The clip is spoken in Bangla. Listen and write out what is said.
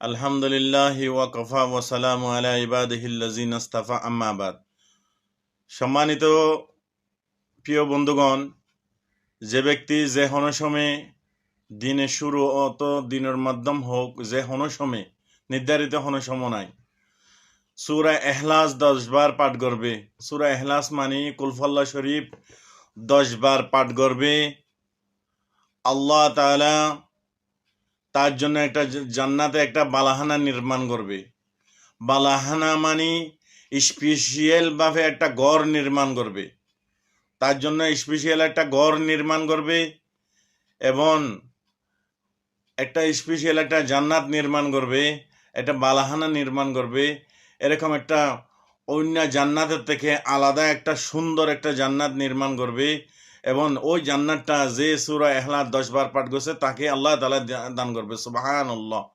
আলহামদুলিল্লাহি ওয়া কাফা ওয়া সালামু আলা ইবাদিহিল্লাযিনা ইসতাফা আম্মা বাদ। সম্মানিত প্রিয় বন্ধুগণ, যে ব্যক্তি যে হনসমে দিনের শুরু অত দিনের মাধ্যম হোক, যে হনসমে নির্ধারিত হনসম নাই, সূরা ইখলাস 10 বার পাঠ করবে। সূরা ইখলাস মানে কুলফাল্লাহ শরীফ 10 বার পাঠ করবে। আল্লাহ তাআলা তার জন্য একটা জান্নাতে একটা বালাহানা নির্মাণ করবে। বালাহানা মানে স্পেশালভাবে একটা ঘর নির্মাণ করবে, তার জন্য স্পেশাল একটা ঘর নির্মাণ করবে এবং একটা স্পেশাল একটা জান্নাত নির্মাণ করবে, একটা বালাহানা নির্মাণ করবে। এরকম একটা অন্য জান্নাতের থেকে আলাদা একটা সুন্দর একটা জান্নাত নির্মাণ করবে এবং ওই জান্নাতটা যে সূরা ইখলাস 10 বার পাঠ করছে তাকে আল্লাহ তাআলা দান করবে। সুবহানাল্লাহ।